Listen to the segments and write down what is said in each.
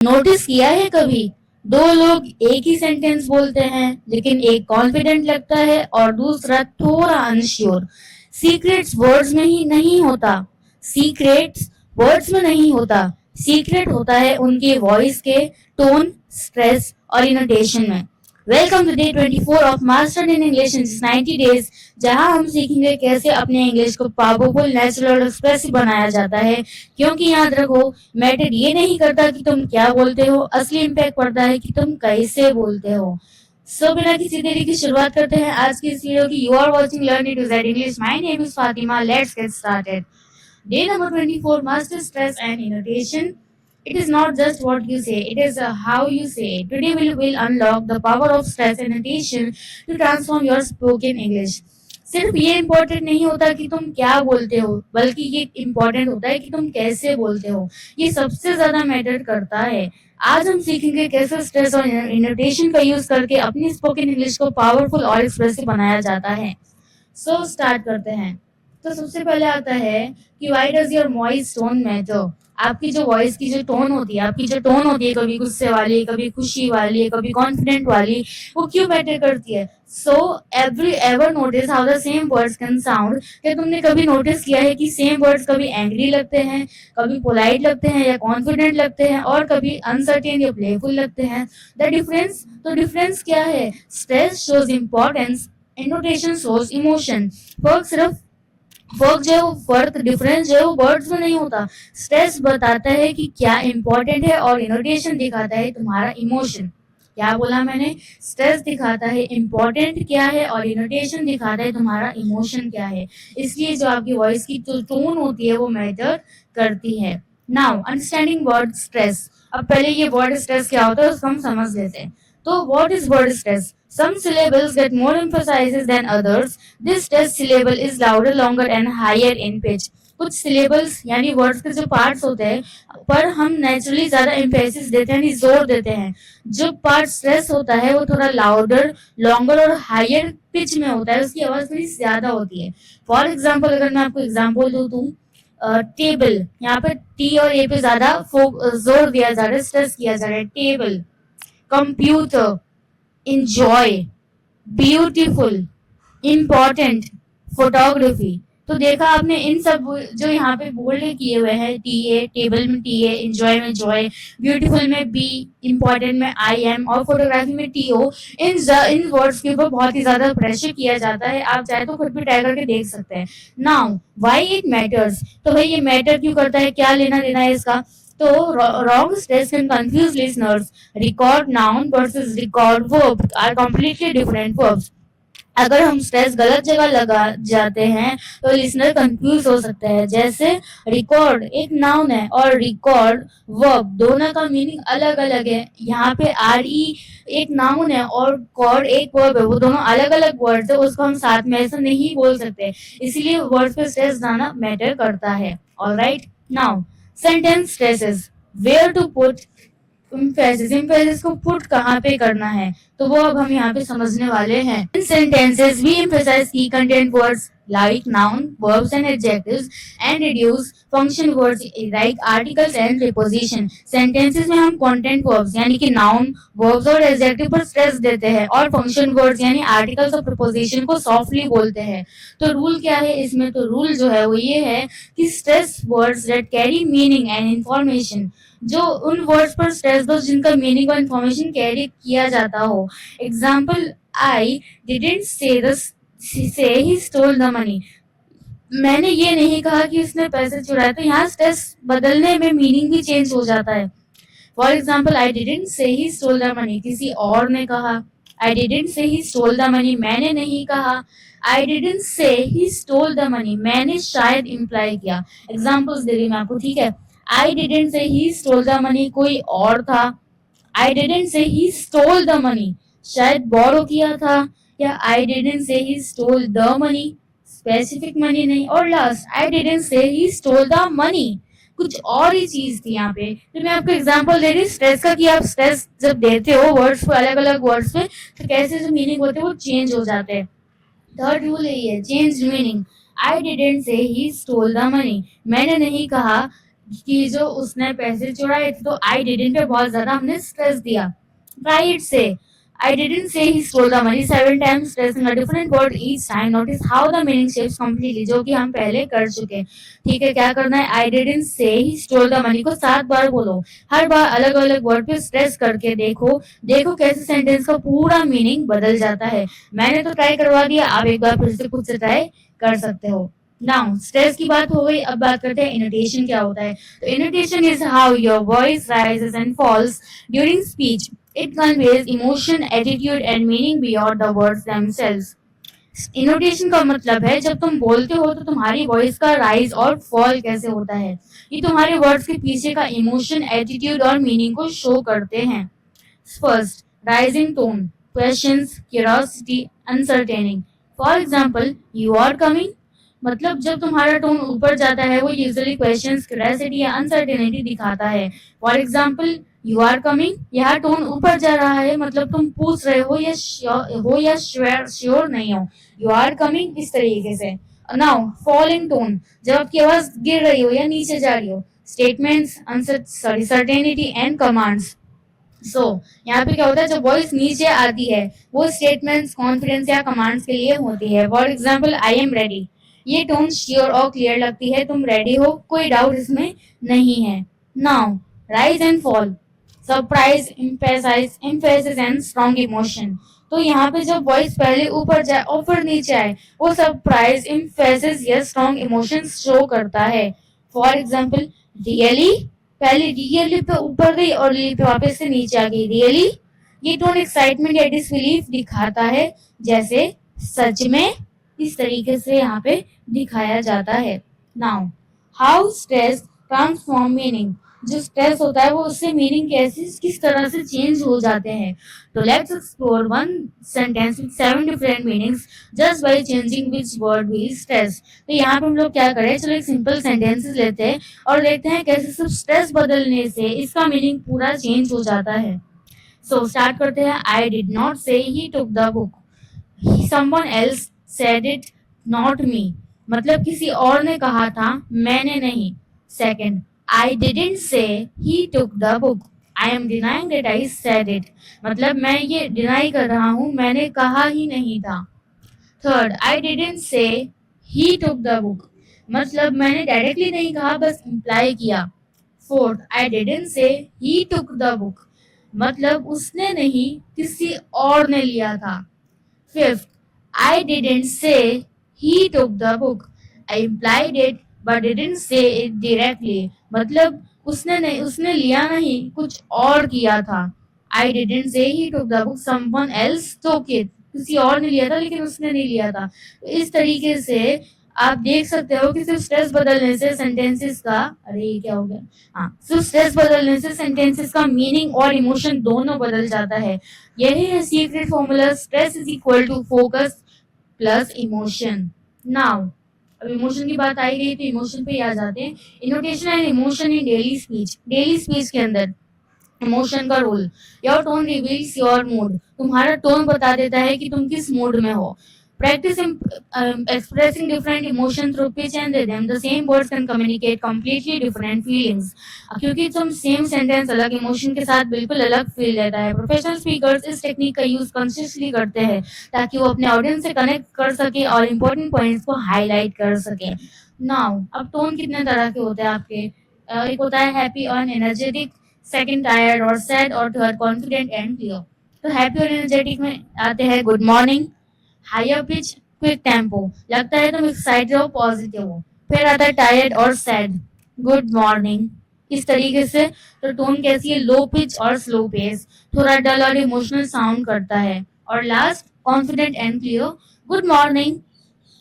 Notice किया है कभी दो लोग एक ही सेंटेंस बोलते हैं लेकिन एक कॉन्फिडेंट लगता है और दूसरा थोड़ा अनश्योर। सीक्रेट्स वर्ड्स में ही नहीं होता। सीक्रेट्स वर्ड्स में नहीं होता। सीक्रेट होता है उनके वॉइस के टोन, स्ट्रेस और इनोटेशन में। Welcome to day 24 of master in English in 90 days, जहां हम सीखेंगे कैसे अपने इंग्लिश को पावरफुल, नेचुरल और एक्सप्रेसिव बनाया जाता है। क्योंकि याद रखो, मैटर ये नहीं करता कि तुम क्या बोलते हो, असली इम्पैक्ट पड़ता है कि तुम कैसे बोलते हो। सो बिना किसी देरी की शुरुआत करते हैं आज की इस वीडियो की। You are watching learn it to Z English. My name is Fatima. Let's get started. Day number 24, Master Stress and Innovation. It is not just what you say, it is how you say it. Today we will unlock the power of stress and innovation to transform your spoken English. सिर्फ ये important नहीं होता कि तुम क्या बोलते हो, बल्कि ये इम्पोर्टेंट होता है कि तुम कैसे बोलते हो। ये सबसे ज्यादा मैटर करता है। आज हम सीखेंगे कैसे स्ट्रेस और इनोटेशन का यूज करके अपनी स्पोकन इंग्लिश को पावरफुल और एक्सप्रेसिव बनाया जाता है। सो स्टार्ट करते हैं। तो सबसे पहले आता है कि why does your voice tone matter. आपकी जो वॉइस की जो टोन होती है, आपकी जो टोन होती है, कभी गुस्से वाली, कभी खुशी वाली, कभी कॉन्फिडेंट वाली, वो क्यों मैटर करती है। So every ever notice how the same words can sound. क्या तुमने कभी नोटिस किया है कि सेम वर्ड्स कभी एंग्री लगते हैं, कभी पोलाइट लगते हैं या कॉन्फिडेंट लगते हैं, और कभी अनसर्टेन या प्लेफुल लगते हैं। द डिफरेंस, तो डिफरेंस क्या है। Stress shows importance, intonation shows emotion. फर्क सिर्फ फर्क जो है वो फर्क डिफरेंस जो है वो वर्ड्स में नहीं होता। स्ट्रेस बताता है कि क्या इंपॉर्टेंट है और इनोटेशन दिखाता है तुम्हारा इमोशन। क्या बोला मैंने। स्ट्रेस दिखाता है इंपॉर्टेंट क्या है और इनोटेशन दिखाता है तुम्हारा इमोशन क्या है। इसलिए जो आपकी वॉइस की जो टोन होती है वो मैटर करती है। Now understanding word stress. अब पहले ये वर्ड स्ट्रेस क्या होता है उसको हम समझ लेते हैं। तो what is word stress. Some syllables get more emphasizes than others. This stress syllable is louder, longer and higher in pitch. कुछ syllables यानी words के जो parts होते हैं पर हम naturally ज्यादा emphasis देते हैं, जोर देते हैं। जो part stress होता है वो थोड़ा louder, longer और higher pitch में होता है, उसकी आवाज थोड़ी ज्यादा होती है। For example, अगर मैं आपको example दूं तो टेबल, यहाँ पे टी और ए पे ज्यादा जोर दिया जा रहा है, स्ट्रेस किया जा रहा है। Table, computer, enjoy, beautiful, important, photography। तो देखा आपने इन सब जो यहाँ पे बोल्ड किए हुए हैं, टी ए, टेबल में टी ए, एंजॉय में जॉय, ब्यूटीफुल में बी, इंपॉर्टेंट में आई एम और फोटोग्राफी में टी ओ। इन वर्ड्स के ऊपर बहुत ही ज्यादा प्रेशर किया जाता है। आप चाहे तो खुद भी ट्राई करके देख सकते हैं। Now why it matters. तो भाई ये मैटर क्यों करता है, क्या लेना देना है इसका। तो wrong stress can confuse listeners. Record noun versus record verb are completely different verbs. अगर हम स्ट्रेस गलत जगह लगा जाते हैं तो लिसनर कंफ्यूज हो सकते हैं। जैसे रिकॉर्ड एक नाउन है और रिकॉर्ड वर्ब, दोनों का मीनिंग अलग अलग है। यहाँ पे आर ई एक नाउन है और कॉर्ड एक वर्ब है, वो दोनों अलग अलग वर्ड्स है, उसको हम साथ में ऐसा नहीं बोल सकते। इसीलिए वर्ड पे स्ट्रेस जाना मैटर करता है। Alright, now sentence stresses, where to put emphasis। emphasis को पुट कहाँ पे करना है तो वो अब हम यहाँ पे समझने वाले हैं। In sentences we emphasize key content words like noun, verbs and adjectives and reduce function words like articles and preposition। sentences में हम content verbs यानी कि noun, verbs और adjective पर stress देते हैं और function words यानी articles और preposition को softly बोलते हैं। तो रूल क्या है इसमें, तो रूल जो है वो ये है कि stress words that carry meaning and information। जो उन वर्ड्स पर स्ट्रेस दो जिनका मीनिंग और इन्फॉर्मेशन कैरी किया जाता हो। Example, I didn't say he stole the money. मैंने ये नहीं कहा कि उसने पैसे चुराए। तो यहाँ स्ट्रेस बदलने में मीनिंग भी चेंज हो जाता है। For example, I didn't say he stole the money, किसी और ने कहा। I didn't say he stole the money, मैंने नहीं कहा। I didn't say he stole the money, मैंने शायद इम्प्लाई किया। एग्जाम्पल्स दे रही मैं आपको, ठीक है। I didn't say he stole the money, कोई और था। I didn't say he stole the money, शायद बोरो किया था। या I didn't say he stole the money, specific money नहीं। और last, I didn't say he stole the money, कुछ और ही चीज थी यहाँ पे। तो मैं आपको एग्जांपल दे रही स्ट्रेस का कि आप स्ट्रेस जब देते हो वर्ड्स पे, अलग अलग वर्ड्स पे, तो कैसे जो मीनिंग होते हैं वो चेंज हो जाते हैं। थर्ड रूल यही है, change meaning. I didn't say he stole the money, मैंने नहीं कहा कि जो उसने पैसे चुराए थे, तो आई डिडंट पे बहुत ज्यादा हमने स्ट्रेस दिया. ट्राई इट से I didn't say he stole the money 7 times, stressing a different word each time. Notice how the meaning shifts completely, जो कि हम पहले कर चुके हैं. ठीक है, क्या करना है? I didn't say he stole the money को 7 बार बोलो. हर बार अलग अलग वर्ड पे स्ट्रेस करके देखो. देखो कैसे सेंटेंस का पूरा मीनिंग बदल जाता है. मैंने तो ट्राई करवा दिया, आप एक बार फिर से खुद से ट्राई कर सकते हो. नाउ स्ट्रेस की बात हो गई, अब बात करते हैं इनोटेशन क्या होता है. तो intonation is how your voice rises and falls during speech. It conveys emotion, attitude and meaning beyond the words themselves. इनोटेशन का मतलब है जब तुम बोलते हो तो तुम्हारी वॉइस का राइज और फॉल कैसे होता है. ये तुम्हारे वर्ड्स के पीछे का इमोशन, एटीट्यूड और मीनिंग को शो करते हैं. First, rising tone, questions, curiosity, uncertainty. For example, you are coming, मतलब जब तुम्हारा टोन ऊपर जाता है वो यूजुअली क्वेश्चंस, क्यूरियोसिटी या अनसर्टेनिटी दिखाता है. For example, you are coming, यहाँ टोन ऊपर जा रहा है, मतलब तुम पूछ रहे हो या श्योर नहीं हो. यू आर कमिंग इस तरीके से. नाउ फॉलिंग टोन, जब आपकी आवाज गिर रही हो या नीचे जा रही हो. Statements, certainty and commands. यहाँ पे क्या होता है, जब वॉइस नीचे आती है वो स्टेटमेंट्स, कॉन्फिडेंस या कमांड्स के लिए होती है. For example, I am ready, ये टोन श्योर और क्लियर लगती है, तुम रेडी हो, कोई डाउट इसमें नहीं है. Now rise and fall, surprise, emphasis and strong emotion. तो यहाँ पे जब वॉइस पहले ऊपर जाए और फिर नीचे आए, वो सरप्राइज, एम्फेसिस या स्ट्रॉन्ग इमोशन शो करता है. फॉर एग्जाम्पल, रियली, पहले रियली पे ऊपर गई और ली पे वापस से नीचे आ गई. रियली, ये टोन एक्साइटमेंट या डिसबिलीफ दिखाता है, जैसे सच में, इस तरीके से यहाँ पे दिखाया जाता है. Now how stress transform meaning, जो स्ट्रेस होता है वो उससे मीनिंग कैसे, किस तरह से चेंज हो जाते हैं. तो let's explore one sentence with 7 different meanings just by changing which word we stress. तो यहाँ पे हम लोग क्या करें, चलो एक सिंपल सेंटेंसेस लेते हैं और देखते हैं कैसे सिर्फ स्ट्रेस बदलने से इसका मीनिंग पूरा चेंज हो जाता है. सो स्टार्ट करते हैं. आई did not say he took the book, someone else said it, not me, मतलब किसी और ने कहा था, मैंने नहीं. Second, I didn't say he took the book, I am denying that I said it, मतलब मैं ये डिनाई कर रहा हूँ, मैंने कहा ही नहीं था. Third, I didn't say he took the book, मतलब मैंने डायरेक्टली नहीं कहा, बस इम्प्लाई किया. Fourth, I didn't say he took the book, मतलब उसने नहीं, किसी और ने लिया था. Fifth, I didn't say he took the book. I implied it but didn't say it directly. मतलब उसने नहीं, उसने लिया नहीं, कुछ और किया था. I didn't say he took the book. Someone else took it. किसी और ने लिया था लेकिन उसने नहीं लिया था. तो इस तरीके से आप देख सकते हो कि सिर्फ स्ट्रेस बदलने से सेंटेंसेस का, अरे ये क्या हो गया, हाँ, सिर्फ स्ट्रेस बदलने से सेंटेंसेस का मीनिंग और इमोशन दोनों बदल जाता है. यही है secret formula. Stress is equal to focus plus emotion. Now अब इमोशन की बात आई गई तो इमोशन पे आ जाते हैं. Intonation and emotion in daily speech. Daily speech के अंदर इमोशन का role. Your tone reveals your mood, तुम्हारा टोन बता देता है कि तुम किस मूड में हो. Practice expressing different emotions through pitch and rhythm. The same words can communicate completely different feelings. क्योंकि तुम सेम सेंटेंस अलग इमोशन के साथ बिल्कुल अलग फील देता है. प्रोफेशनल स्पीकर्स इस टेक्निक का यूज कॉन्शियसली करते हैं ताकि वो अपने ऑडियंस से कनेक्ट कर सके और इम्पोर्टेंट पॉइंट्स को हाईलाइट कर सके. नाउ अब टोन कितने तरह के होते हैं आपके. एक होता है हैप्पी और एनर्जेटिक, सेकंड टायर्ड और सैड और थर्ड कॉन्फिडेंट एंड क्लियर. तो हैप्पी और एनर्जेटिक में आते हैं good morning, higher pitch, quick tempo, लगता है तुम एक्साइटेड हो, पॉजिटिव हो. फिर आता है टायर्ड और सैड, गुड मॉर्निंग, इस तरीके से. तो टोन कैसी है, लो पिच और स्लो पेस, थोड़ा डल और इमोशनल साउंड करता है. और last confident and clear, good morning.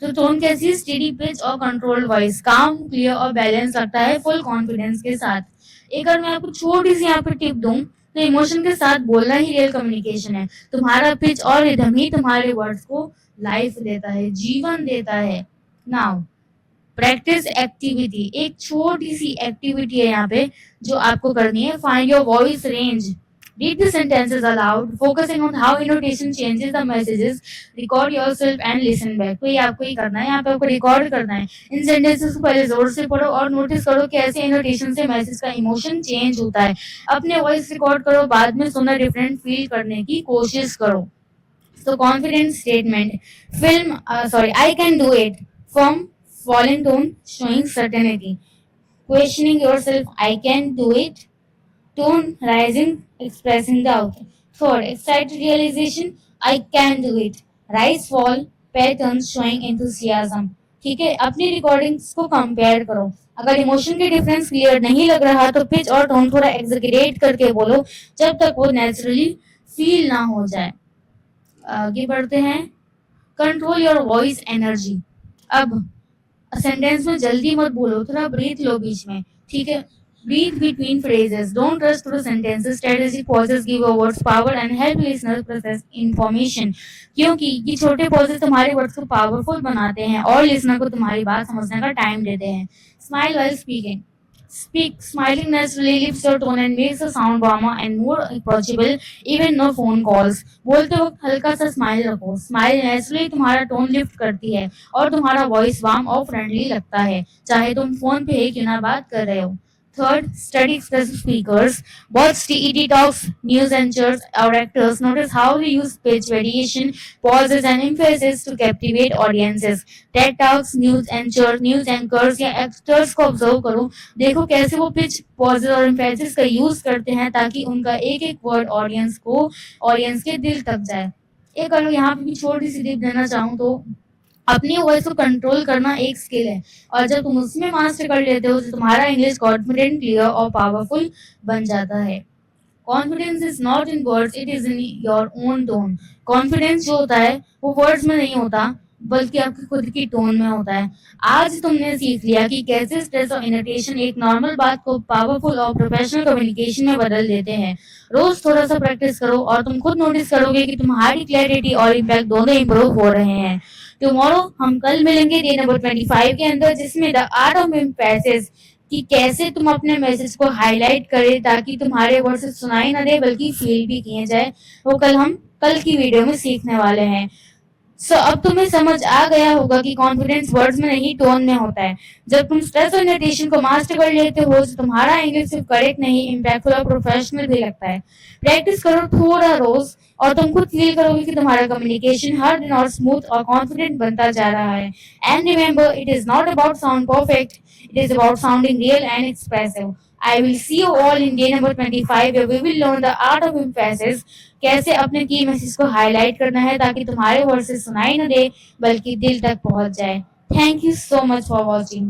तो टोन कैसी है, स्टेडी पिच और कंट्रोल्ड वॉइस, काम, क्लियर और बैलेंस लगता है फुल कॉन्फिडेंस के साथ. एक अगर मैं आपको छोटी सी यहाँ पे टिप दूं तो इमोशन के साथ बोलना ही रियल कम्युनिकेशन है. तुम्हारा पिच और रिदम ही तुम्हारे वर्ड्स को लाइफ देता है, जीवन देता है. नाउ प्रैक्टिस एक्टिविटी, एक छोटी सी एक्टिविटी है यहाँ पे जो आपको करनी है. Find your voice range. Read the sentences aloud, focusing on how intonation changes the messages. Record yourself and listen back. तो ये आपको ही करना है, यहाँ पे आपको रिकॉर्ड करना है। इन सेंटेंसेस को पहले जोर से पढ़ो और नोटिस करो कि ऐसे इनोटेशन से मैसेज का इमोशन चेंज होता है। अपने वॉइस रिकॉर्ड करो, बाद में सुनना डिफरेंट फील करने की कोशिश करो। So confident statement. I can do it. Firm, falling tone, showing certainty. Questioning yourself, I can do it. Tone rising, expressing doubt. Third, excited realization, I can do it. Rise, fall, patterns showing enthusiasm. ठीक है, अपनी recordings को compare करो। अगर emotion के difference clear नहीं लग रहा तो पिच और टोन थोड़ा एग्जीगरेट करके बोलो, जब तक वो नेचुरली फील ना हो जाए। आगे बढ़ते हैं। Control your voice energy. अब सेंटेंस में जल्दी मत बोलो, थोड़ा ब्रीथ लो बीच में, ठीक है। Breathe between phrases. Don't rush through sentences. Strategic pauses give your words power and help listeners process information. क्योंकि ये छोटे pauses तुम्हारे words को powerful बनाते हैं और listener को तुम्हारी बात समझने का time देते हैं। Smile while speaking. Speak smiling naturally lifts your tone and makes the sound warmer and more approachable, even no phone calls. बोलते वक्त हल्का सा स्माइल रखो। स्माइल नेचुरली तुम्हारा टोन लिफ्ट करती है और तुम्हारा वॉइस वार्म और फ्रेंडली लगता है, चाहे तुम फोन पे ही क्यों ना बात कर रहे हो। Third, study expressive speakers. Watch TED Talks, news anchors, or actors. Notice how they use pitch variation, pauses, and emphasis to captivate audiences. TED Talks, news anchors या actors को observe करो। देखो कैसे वो pitch, pauses और emphasis का use करते हैं ताकि उनका एक एक word audience के दिल तक जाए। एक अगर यहाँ पे भी छोटी सी टिप देना चाहूँ तो अपनी वॉइस को कंट्रोल करना एक स्किल है और जब तुम उसमें मास्टर कर लेते हो तो तुम्हारा इंग्लिश कॉन्फिडेंट, क्लियर और पावरफुल बन जाता है। Confidence is not in words, it is in your own tone. Confidence जो होता है वो वर्ड्स में नहीं होता बल्कि आपकी खुद की टोन में होता है। आज तुमने सीख लिया कि कैसे स्ट्रेस और इरिटेशन एक नॉर्मल बात को पावरफुल और प्रोफेशनल कम्युनिकेशन में बदल देते हैं। रोज थोड़ा सा प्रैक्टिस करो और तुम खुद नोटिस करोगे कि तुम्हारी क्लैरिटी और इम्पैक्ट दोनों इंप्रूव हो रहे हैं। टुमारो हम कल मिलेंगे डे नंबर 25 के अंदर, जिसमें द आर्ट ऑफ एम्फेसिस कि कैसे तुम अपने मैसेज को हाईलाइट करें ताकि तुम्हारे वर्ड सिर्फ सुनाई ना दे बल्कि फील भी किए जाए। वो हम कल की वीडियो में सीखने वाले हैं। अब तुम्हें समझ आ गया होगा कि कॉन्फिडेंस वर्ड्स में नहीं टोन में होता है। जब तुम स्ट्रेस और इरिटेशन को मास्टर कर लेते हो तो तुम्हारा इंग्लिश सिर्फ करेक्ट नहीं, इम्पैक्टफुल और प्रोफेशनल भी लगता है। प्रैक्टिस करो थोड़ा रोज और तुम खुद फील करोगे कि तुम्हारा कम्युनिकेशन हर दिन और स्मूथ और कॉन्फिडेंट बनता जा रहा है। And remember, it is not about sound perfect, it is about sounding real and expressive. I will see you all in day number 25 where we will learn the art of emphasis, कैसे अपने की message को highlight करना है ताकि तुम्हारे word से सुनाई न दे बल्कि दिल तक पहुंच जाए। Thank you so much for watching.